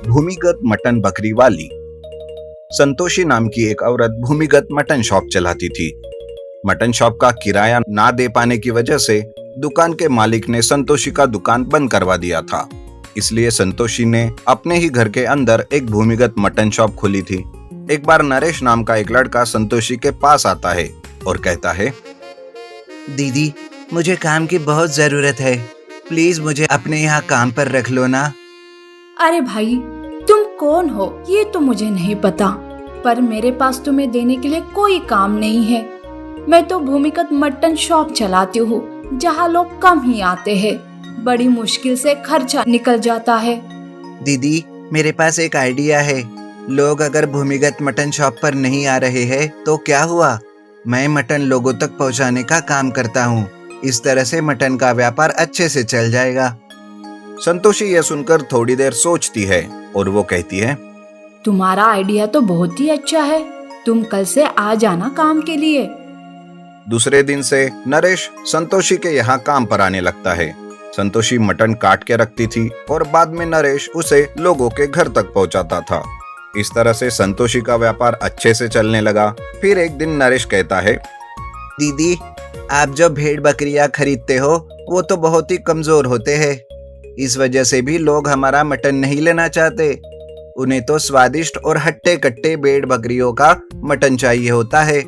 भूमिगत मटन बकरी वाली। संतोषी नाम की एक औरत भूमिगत मटन शॉप चलाती थी। मटन शॉप का किराया ना दे पाने की वजह से दुकान के मालिक ने संतोषी का दुकान बंद करवा दिया था। इसलिए संतोषी ने अपने ही घर के अंदर एक भूमिगत मटन शॉप खोली थी। एक बार नरेश नाम का एक लड़का संतोषी के पास आता है और कहता है, दीदी, मुझे काम की बहुत जरूरत है, प्लीज मुझे अपने यहाँ काम पर रख लो ना। अरे भाई, तुम कौन हो ये तो मुझे नहीं पता, पर मेरे पास तुम्हें देने के लिए कोई काम नहीं है। मैं तो भूमिगत मटन शॉप चलाती हूँ जहाँ लोग कम ही आते हैं। बड़ी मुश्किल से खर्चा निकल जाता है। दीदी, मेरे पास एक आइडिया है। लोग अगर भूमिगत मटन शॉप पर नहीं आ रहे हैं तो क्या हुआ, मैं मटन लोगों तक पहुँचाने का काम करता हूँ। इस तरह से मटन का व्यापार अच्छे से चल जाएगा। संतोषी यह सुनकर थोड़ी देर सोचती है और वो कहती है, तुम्हारा आइडिया तो बहुत ही अच्छा है। तुम कल से आ जाना काम के लिए। दूसरे दिन से नरेश संतोषी के यहाँ काम पर आने लगता है। संतोषी मटन काट के रखती थी और बाद में नरेश उसे लोगों के घर तक पहुँचाता था। इस तरह से संतोषी का व्यापार अच्छे से चलने लगा। फिर एक दिन नरेश कहता है, दीदी, आप जो भेड़ बकरियां खरीदते हो वो तो बहुत ही कमजोर होते हैं। इस वजह से भी लोग हमारा मटन नहीं लेना चाहते। उन्हें तो स्वादिष्ट और हट्टे कट्टे भेड़ बकरियों का मटन चाहिए होता है।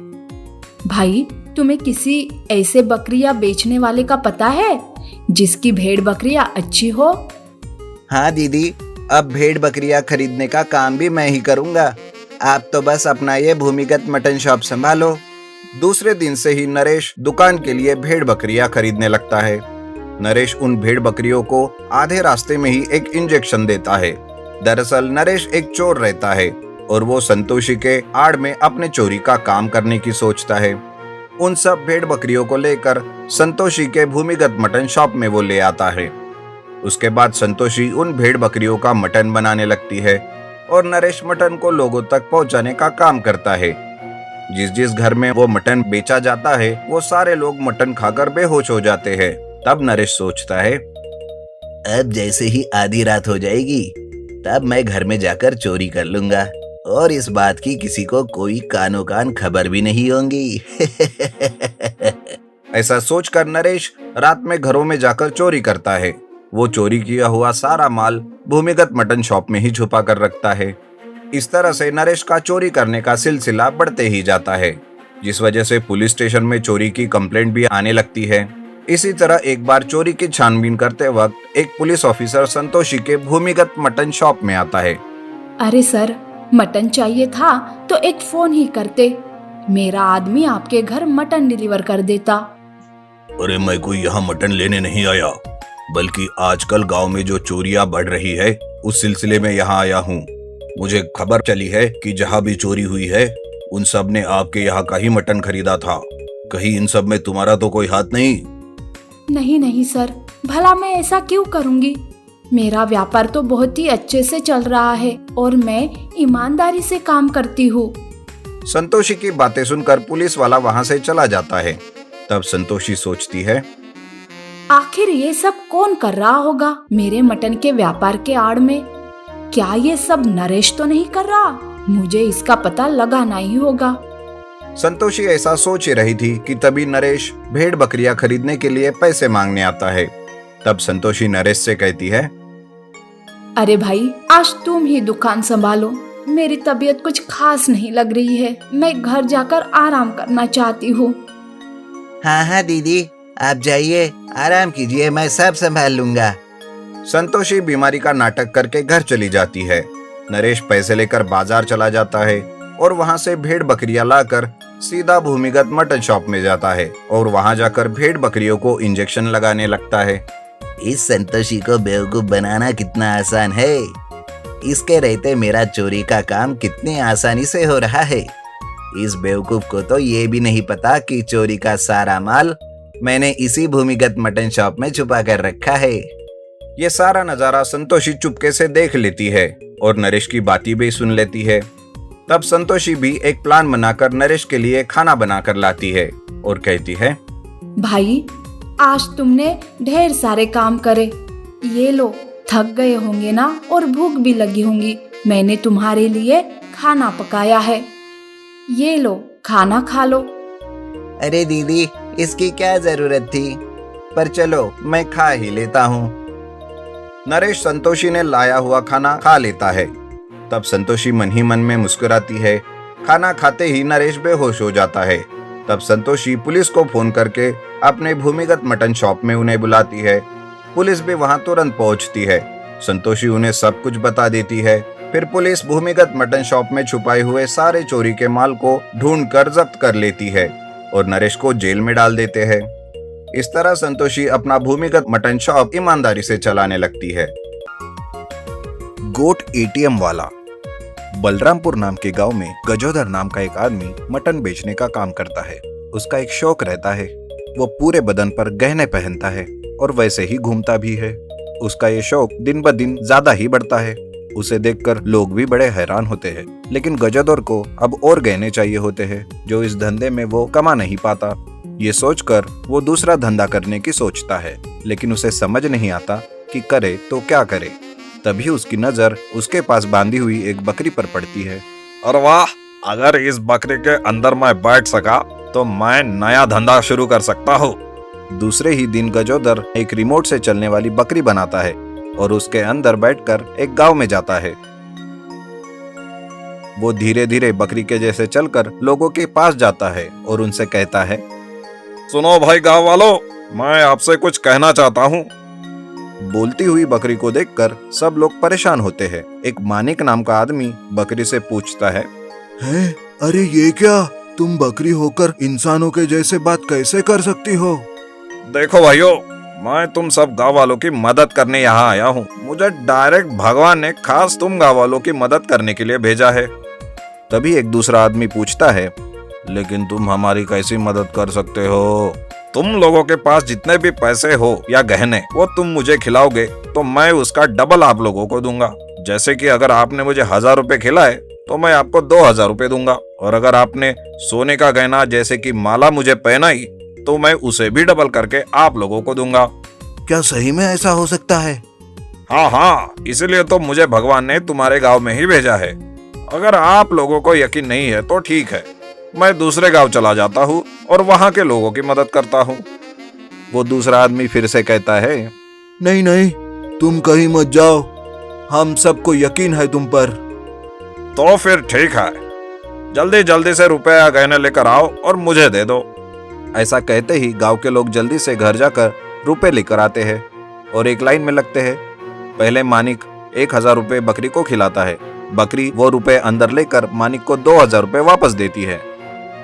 भाई, तुम्हें किसी ऐसे बकरियां बेचने वाले का पता है जिसकी भेड़ बकरियां अच्छी हो? हाँ दीदी, अब भेड़ बकरियां खरीदने का काम भी मैं ही करूँगा। आप तो बस अपना ये भूमिगत मटन शॉप संभालो। दूसरे दिन से ही नरेश दुकान के लिए भेड़ बकरियां खरीदने लगता है। नरेश उन भेड़ बकरियों को आधे रास्ते में ही एक इंजेक्शन देता है। दरअसल नरेश एक चोर रहता है और वो संतोषी के आड़ में अपने चोरी का काम करने की सोचता है। उन सब भेड़ बकरियों को लेकर संतोषी के भूमिगत मटन शॉप में वो ले आता है। उसके बाद संतोषी उन भेड़ बकरियों का मटन बनाने लगती है और नरेश मटन को लोगों तक पहुंचाने का काम करता है। जिस जिस घर में वो मटन बेचा जाता है वो सारे लोग मटन खाकर बेहोश हो जाते हैं। तब नरेश सोचता है, अब जैसे ही आधी रात हो जाएगी तब मैं घर में जाकर चोरी कर लूंगा और इस बात की किसी को कोई कानो कान खबर भी नहीं होगी। ऐसा सोचकर नरेश रात में घरों में जाकर चोरी करता है। वो चोरी किया हुआ सारा माल भूमिगत मटन शॉप में ही छुपा कर रखता है। इस तरह से नरेश का चोरी करने का सिलसिला बढ़ते ही जाता है, जिस वजह से पुलिस स्टेशन में चोरी की कंप्लेंट भी आने लगती है। इसी तरह एक बार चोरी की छानबीन करते वक्त एक पुलिस ऑफिसर संतोषी के भूमिगत मटन शॉप में आता है। अरे सर, मटन चाहिए था तो एक फोन ही करते, मेरा आदमी आपके घर मटन डिलीवर कर देता। अरे मैं कोई यहाँ मटन लेने नहीं आया, बल्कि आजकल गांव में जो चोरियां बढ़ रही है उस सिलसिले में यहाँ आया हूँ। मुझे खबर चली है कि जहाँ भी चोरी हुई है उन सब ने आपके यहाँ का ही मटन खरीदा था। कहीं इन सब में तुम्हारा तो कोई हाथ नहीं? नहीं नहीं सर, भला मैं ऐसा क्यों करूँगी? मेरा व्यापार तो बहुत ही अच्छे से चल रहा है और मैं ईमानदारी से काम करती हूँ। संतोषी की बातें सुनकर पुलिस वाला वहाँ से चला जाता है। तब संतोषी सोचती है, आखिर ये सब कौन कर रहा होगा मेरे मटन के व्यापार के आड़ में? क्या ये सब नरेश तो नहीं कर रहा? मुझे इसका पता लगाना ही होगा। संतोषी ऐसा सोच ही रही थी कि तभी नरेश भेड़ बकरियां खरीदने के लिए पैसे मांगने आता है। तब संतोषी नरेश से कहती है, अरे भाई, आज तुम ही दुकान संभालो। मेरी तबीयत कुछ खास नहीं लग रही है। मैं घर जाकर आराम करना चाहती हूँ। हाँ हाँ दीदी, आप जाइए, आराम कीजिए, मैं सब संभाल लूंगा। संतोषी बीमारी का नाटक करके घर चली जाती है। नरेश पैसे लेकर बाजार चला जाता है और वहां से भेड़ बकरियां लाकर सीधा भूमिगत मटन शॉप में जाता है और वहां जाकर भेड़ बकरियों को इंजेक्शन लगाने लगता है। इस संतोषी को बेवकूफ बनाना कितना आसान है। इसके रहते मेरा चोरी का काम कितनी आसानी से हो रहा है। इस बेवकूफ को तो ये भी नहीं पता कि चोरी का सारा माल मैंने इसी भूमिगत मटन शॉप में छुपा कर रखा है। ये सारा नजारा संतोषी चुपके से देख लेती है और नरेश की बातें भी सुन लेती है। तब संतोषी भी एक प्लान बनाकर नरेश के लिए खाना बनाकर लाती है और कहती है, भाई, आज तुमने ढेर सारे काम करे, ये लो थक गए होंगे ना और भूख भी लगी होंगी। मैंने तुम्हारे लिए खाना पकाया है, ये लो खाना खा लो। अरे दीदी, इसकी क्या जरूरत थी? पर चलो मैं खा ही लेता हूँ। नरेश संतोषी ने लाया हुआ खाना खा लेता है। तब संतोषी मन ही मन में मुस्कुराती है। खाना खाते ही नरेश बेहोश हो जाता है। तब संतोषी पुलिस को फोन करके अपने भूमिगत मटन शॉप में उन्हें बुलाती है। पुलिस भी वहां तुरंत पहुंचती है। संतोषी उन्हें सब कुछ बता देती है। फिर पुलिस भूमिगत मटन शॉप में छुपाए हुए सारे चोरी के माल को ढूंढकर जब्त कर लेती है और नरेश को जेल में डाल देते हैं। इस तरह संतोषी अपना भूमिगत मटन शॉप ईमानदारी से चलाने लगती है। गोट एटीएम वाला। बलरामपुर नाम के गांव में गजोदर नाम का एक आदमी मटन बेचने का काम करता है। उसका एक शौक रहता है, वो पूरे बदन पर गहने पहनता है और वैसे ही घूमता भी है। उसका ये शौक दिन ब दिन ज्यादा ही बढ़ता है। उसे देखकर लोग भी बड़े हैरान होते हैं। लेकिन गजोदर को अब और गहने चाहिए होते हैं जो इस धंधे में वो कमा नहीं पाता। ये सोचकर वो दूसरा धंधा करने की सोचता है, लेकिन उसे समझ नहीं आता कि करे तो क्या करे। तभी उसकी नजर उसके पास बांधी हुई एक बकरी पर पड़ती है। अरे वाह, अगर इस बकरी के अंदर मैं बैठ सका तो मैं नया धंधा शुरू कर सकता हूँ। दूसरे ही दिन गजोदर एक रिमोट से चलने वाली बकरी बनाता है और उसके अंदर बैठकर एक गांव में जाता है। वो धीरे धीरे बकरी के जैसे चलकर लोगों के पास जाता है और उनसे कहता है, सुनो भाई गांव वालों, मैं आपसे कुछ कहना चाहता हूँ। बोलती हुई बकरी को देखकर सब लोग परेशान होते हैं। एक मानिक नाम का आदमी बकरी से पूछता है, अरे ये क्या, तुम बकरी होकर इंसानों के जैसे बात कैसे कर सकती हो? देखो भाइयों, मैं तुम सब गांव वालों की मदद करने यहाँ आया हूँ। मुझे डायरेक्ट भगवान ने खास तुम गांव वालों की मदद करने के लिए भेजा है। तभी एक दूसरा आदमी पूछता है, लेकिन तुम हमारी कैसी मदद कर सकते हो? तुम लोगों के पास जितने भी पैसे हो या गहने वो तुम मुझे खिलाओगे तो मैं उसका डबल आप लोगों को दूंगा। जैसे कि अगर आपने मुझे 1000 रुपए खिलाए तो मैं आपको 2000 रुपए दूंगा, और अगर आपने सोने का गहना जैसे कि माला मुझे पहनाई तो मैं उसे भी डबल करके आप लोगों को दूंगा। क्या सही में ऐसा हो सकता है? हाँ, इसलिए तो मुझे भगवान ने तुम्हारे गांव में ही भेजा है। अगर आप लोगों को यकीन नहीं है तो ठीक है, मैं दूसरे गांव चला जाता हूँ और वहाँ के लोगों की मदद करता हूँ। वो दूसरा आदमी फिर से कहता है, नहीं नहीं, तुम कहीं मत जाओ, हम सबको यकीन है तुम पर। तो फिर ठीक है, जल्दी जल्दी से रुपए या गहने लेकर आओ और मुझे दे दो। ऐसा कहते ही गांव के लोग जल्दी से घर जाकर रुपए लेकर आते हैं और एक लाइन में लगते हैं। पहले मानिक 1000 रुपए बकरी को खिलाता है। बकरी वो रुपए अंदर लेकर मानिक को 2000 रुपए वापस देती है।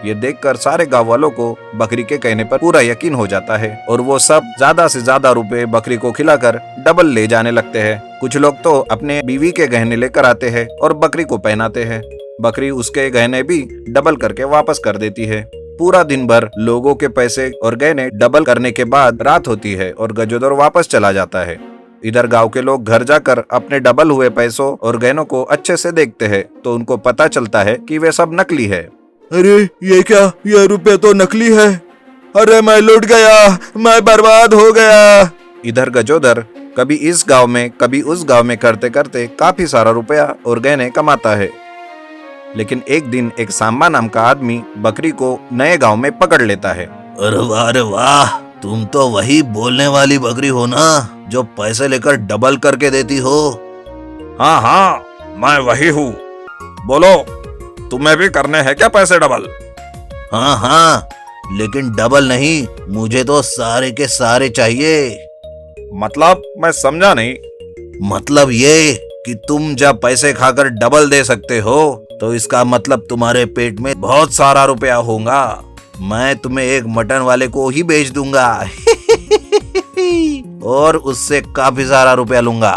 ये देखकर सारे गांव वालों को बकरी के कहने पर पूरा यकीन हो जाता है और वो सब ज्यादा से ज्यादा रुपए बकरी को खिलाकर डबल ले जाने लगते हैं। कुछ लोग तो अपने बीवी के गहने लेकर आते हैं और बकरी को पहनाते हैं। बकरी उसके गहने भी डबल करके वापस कर देती है। पूरा दिन भर लोगों के पैसे और गहने डबल करने के बाद रात होती है और गजोदर वापस चला जाता है। इधर गांव के लोग घर जाकर अपने डबल हुए पैसों और गहनों को अच्छे से देखते हैं तो उनको पता चलता है कि वे सब नकली है। अरे ये क्या, ये रुपए तो नकली है। अरे मैं लुट गया, मैं बर्बाद हो गया। इधर गजोदर कभी इस गांव में कभी उस गांव में करते करते काफी सारा रुपया और गहने कमाता है। लेकिन एक दिन एक सांबा नाम का आदमी बकरी को नए गांव में पकड़ लेता है। अरे वाह, तुम तो वही बोलने वाली बकरी हो ना जो पैसे लेकर डबल करके देती हो? हाँ हाँ, मैं वही हूँ। बोलो, तुम्हें भी करने हैं क्या पैसे डबल? हाँ हाँ, लेकिन डबल नहीं, मुझे तो सारे के सारे चाहिए। मतलब मैं समझा नहीं। मतलब ये कि तुम जब पैसे खाकर डबल दे सकते हो तो इसका मतलब तुम्हारे पेट में बहुत सारा रुपया होगा। मैं तुम्हें एक मटन वाले को ही बेच दूंगा और उससे काफी सारा रुपया लूंगा।